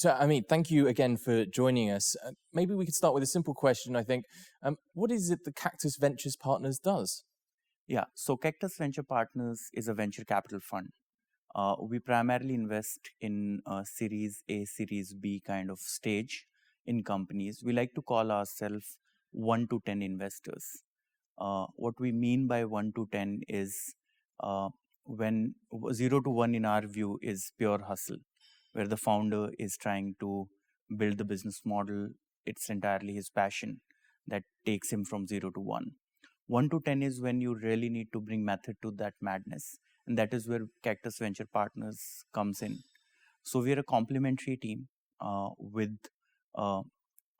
So, Amit, thank you again for joining us. Maybe we could start with a simple question, I think. What is it that Cactus Ventures Partners does? Yeah, so Cactus Venture Partners is a venture capital fund. We primarily invest in Series A, Series B kind of stage in companies. We like to call ourselves 1 to 10 investors. What we mean by 1 to 10 is uh, when 0 to 1 in our view is pure hustle, where the founder is trying to build the business model. It's entirely his passion that takes him from 0 to 1. 1 to 10 is when you really need to bring method to that madness. And that is where Cactus Venture Partners comes in. So we are a complementary team with uh,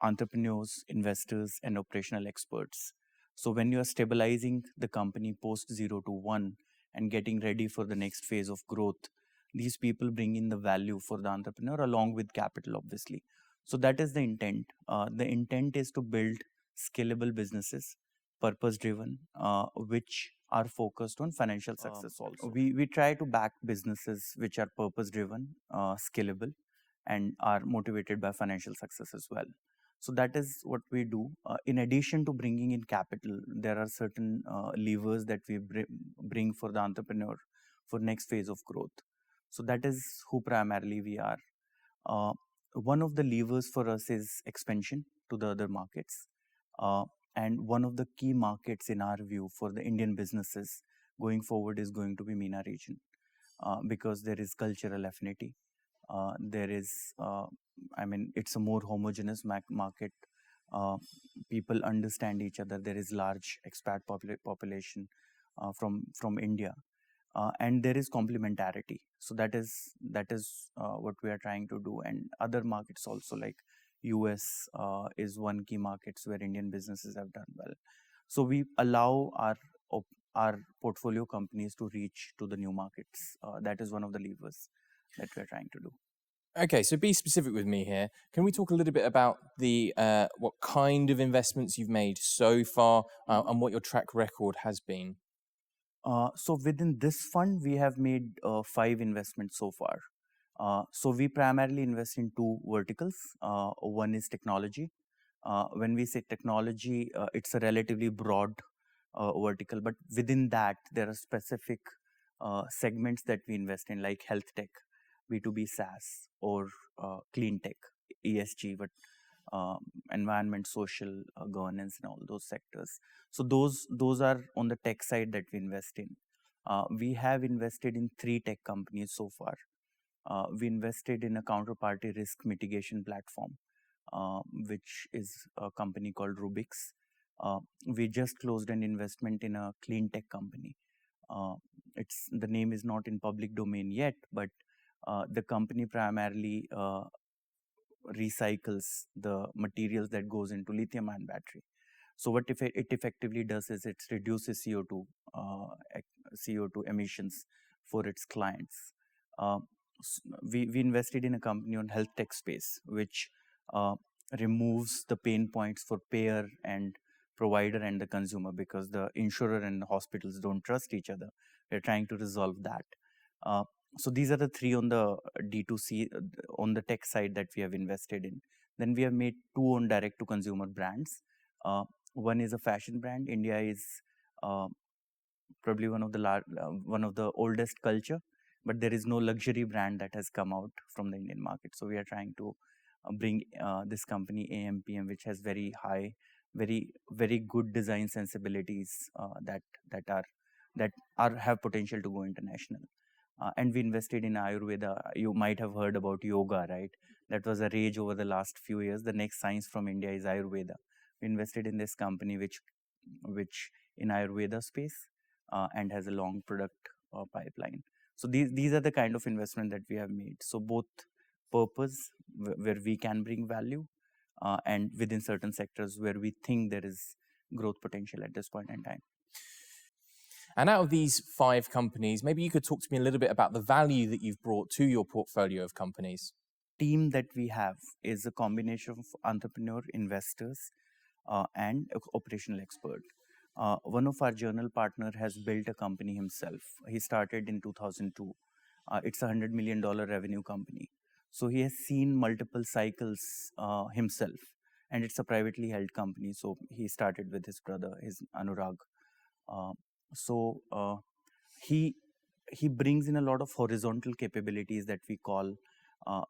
entrepreneurs, investors, and operational experts. So when you are stabilizing the company post 0 to 1 and getting ready for the next phase of growth, these people bring in the value for the entrepreneur along with capital, obviously. So that is the intent. The intent is to build scalable businesses, purpose driven, which are focused on financial success also. We try to back businesses which are purpose driven, scalable, and are motivated by financial success as well. So that is what we do. In addition to bringing in capital, there are certain levers that we bring for the entrepreneur for next phase of growth. So that is who primarily we are. Uh, One of the levers for us is expansion to the other markets. And one of the key markets in our view for the Indian businesses going forward is going to be MENA region, because there is cultural affinity. There is, it's a more homogeneous market. Uh, People understand each other. There is large expat population from India, and there is complementarity. So that is what we are trying to do. And other markets also, like US is one key markets where Indian businesses have done well. So we allow our portfolio companies to reach to the new markets. That is one of the levers that we're trying to do. Okay, so be specific with me here. Can we talk a little bit about the what kind of investments you've made so far and what your track record has been? So within this fund, we have made 5 investments so far. So we primarily invest in 2 verticals. One is technology. When we say technology, it's a relatively broad vertical, but within that, there are specific segments that we invest in, like health tech, B2B SaaS, or clean tech, ESG, but uh, environment, social governance, and all those sectors. So those are on the tech side that we invest in. We have invested in 3 tech companies so far. We invested in a counterparty risk mitigation platform, which is a company called Rubix. We just closed an investment in a clean tech company. It's the name is not in public domain yet, but the company primarily recycles the materials that goes into lithium ion battery. So what it effectively does is it reduces CO2 emissions for its clients. Uh, we invested in a company on health tech space, which uh, removes the pain points for payer and provider and the consumer, because the insurer and the hospitals don't trust each other. We're trying to resolve that. Uh, so these are the 3 on the D2C, on the tech side, that we have invested in. Then we have made 2 on direct to consumer brands. One is a fashion brand. India is uh, probably one of the oldest culture, but there is no luxury brand that has come out from the Indian market. So we are trying to bring this company AMPM, which has very high, very good design sensibilities, that are have potential to go international. And we invested in Ayurveda. You might have heard about yoga, right? That was a rage over the last few years. The next science from India is Ayurveda. We invested in this company, which in Ayurveda space, and has a long product pipeline. So these are the kind of investment that we have made. So both purpose, where we can bring value, and within certain sectors where we think there is growth potential at this point in time. And out of these 5 companies, maybe you could talk to me a little bit about the value that you've brought to your portfolio of companies. Team that we have is a combination of entrepreneur, investors, and operational expert. One of our journal partner has built a company himself. He started in 2002. It's a $100 million revenue company. So he has seen multiple cycles himself, and it's a privately held company. So he started with his brother, his Anurag. Uh, so he he brings in a lot of horizontal capabilities that we call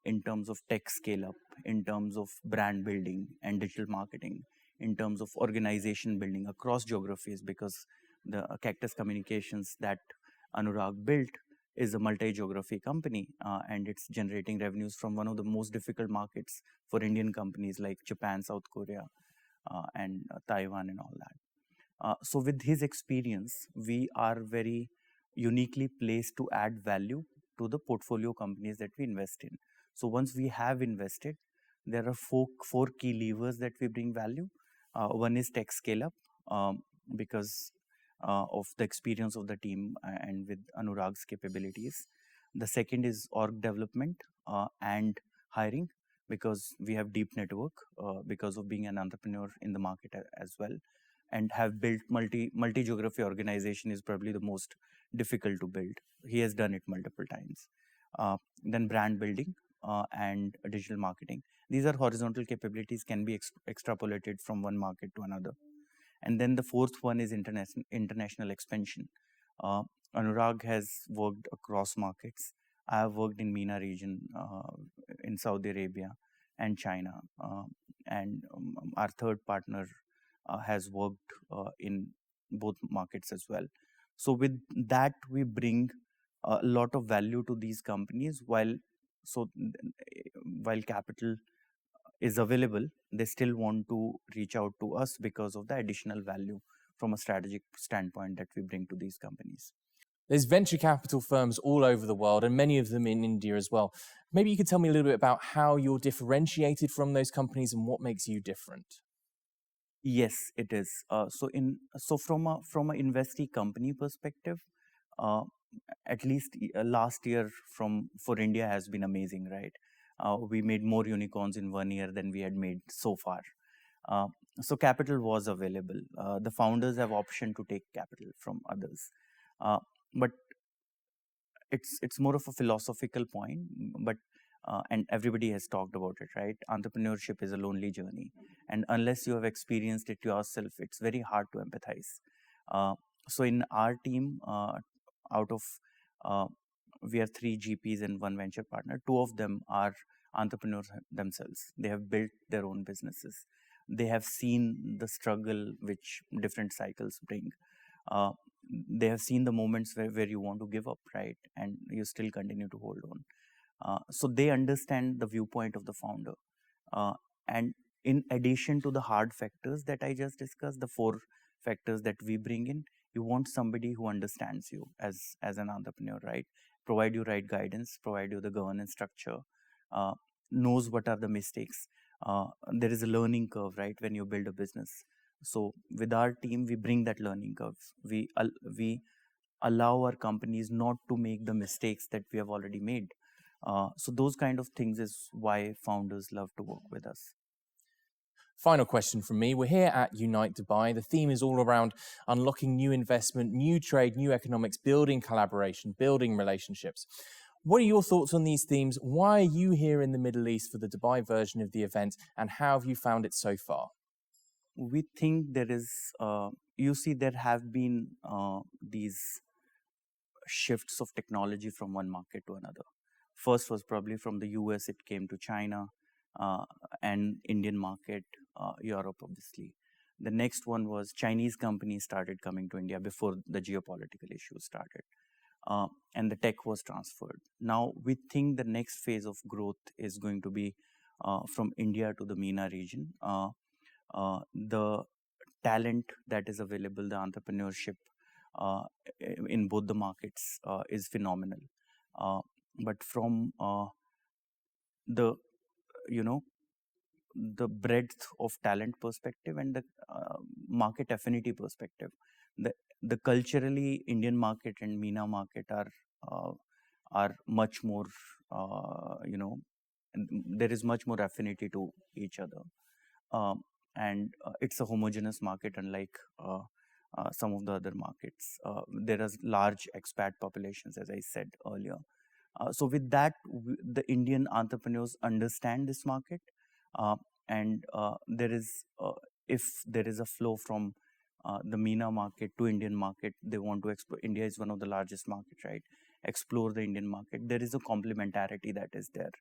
in terms of tech scale up, in terms of brand building and digital marketing, in terms of organization building across geographies, because the Cactus Communications that Anurag built is a multi-geography company, and it's generating revenues from one of the most difficult markets for Indian companies like Japan, South Korea, and Taiwan and all that. So with his experience, we are very uniquely placed to add value to the portfolio companies that we invest in. So once we have invested, there are four key levers that we bring value. One is tech scale up, because of the experience of the team and with Anurag's capabilities. The second is org development and hiring, because we have deep network because of being an entrepreneur in the market as well, and have built multi geography organization is probably the most difficult to build. He has done it multiple times. Then brand building and digital marketing. These are horizontal capabilities, can be extrapolated from one market to another. And then the fourth one is international expansion. Uh, Anurag has worked across markets. I have worked in MENA region, in Saudi Arabia and China. And our third partner has worked in both markets as well. So with that, we bring a lot of value to these companies. While capital is available, they still want to reach out to us because of the additional value from a strategic standpoint that we bring to these companies. There's venture capital firms all over the world, and many of them in India as well. Maybe you could tell me a little bit about how you're differentiated from those companies and what makes you different. Yes, it is. So from a investee company perspective, uh, at least last year from for India has been amazing, right? We made more unicorns in 1 year than we had made so far. Uh, so capital was available. The founders have option to take capital from others, but it's more of a philosophical point. But and everybody has talked about it, right? Entrepreneurship is a lonely journey, and unless you have experienced it yourself, it's very hard to empathize. So in our team, out of uh, we are 3 GPs and 1 venture partner. 2 of them are entrepreneurs themselves. They have built their own businesses. They have seen the struggle which different cycles bring. uh, they have seen the moments where you want to give up, right, and you still continue to hold on. So they understand the viewpoint of the founder. And in addition to the hard factors that I just discussed, the 4 factors that we bring in, you want somebody who understands you as an entrepreneur, right? Provide you right guidance, provide you the governance structure, uh, knows what are the mistakes. There is a learning curve, right, when you build a business. So with our team, we bring that learning curve. We allow our companies not to make the mistakes that we have already made. So those kind of things is why founders love to work with us. Final question from me. We're here at Unite Dubai. The theme is all around unlocking new investment, new trade, new economics, building collaboration, building relationships. What are your thoughts on these themes? Why are you here in the Middle East for the Dubai version of the event, and how have you found it so far? We think there is, you see, there have been these shifts of technology from one market to another. First was probably from the US, it came to China, and Indian market, Europe, obviously. The next one was Chinese companies started coming to India before the geopolitical issues started, and the tech was transferred. Now we think the next phase of growth is going to be from India to the MENA region. The talent that is available, the entrepreneurship uh, in both the markets is phenomenal. But from the you know the breadth of talent perspective and the market affinity perspective, the the culturally Indian market and MENA market uh, are much more, there is much more affinity to each other. And it's a homogeneous market, unlike some of the other markets. There are large expat populations, as I said earlier. So with that, the Indian entrepreneurs understand this market, and if there is a flow from the MENA market to Indian market, they want to explore. India is one of the largest markets, right? Explore the Indian market. There is a complementarity that is there.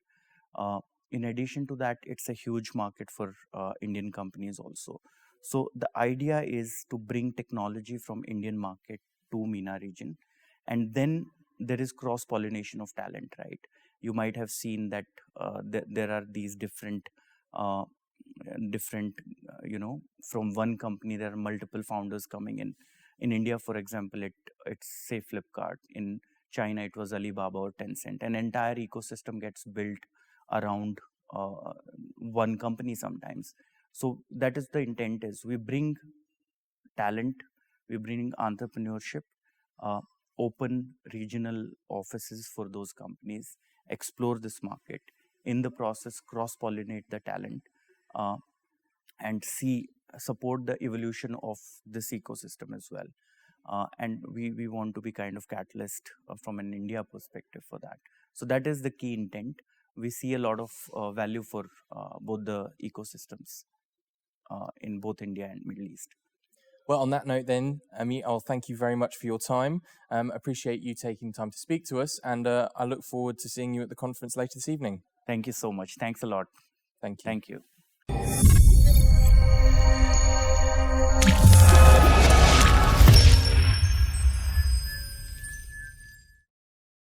In addition to that, it's a huge market for Indian companies also. So the idea is to bring technology from Indian market to MENA region, and then there is cross pollination of talent, right? You might have seen that there are these different uh, from one company there are multiple founders coming in India, for example, it's say Flipkart. In China it was Alibaba or Tencent. An entire ecosystem gets built around one company sometimes. So that is the intent, is we bring talent, we bring entrepreneurship, uh, open regional offices for those companies, explore this market, in the process cross pollinate the talent, uh, and support the evolution of this ecosystem as well. And we want to be kind of catalyst from an India perspective for that. So that is the key intent. We see a lot of value for both the ecosystems in both India and Middle East. Well, on that note then, Amit, I'll thank you very much for your time. Appreciate you taking time to speak to us, and I look forward to seeing you at the conference later this evening. Thank you so much. Thanks a lot. Thank you. Thank you.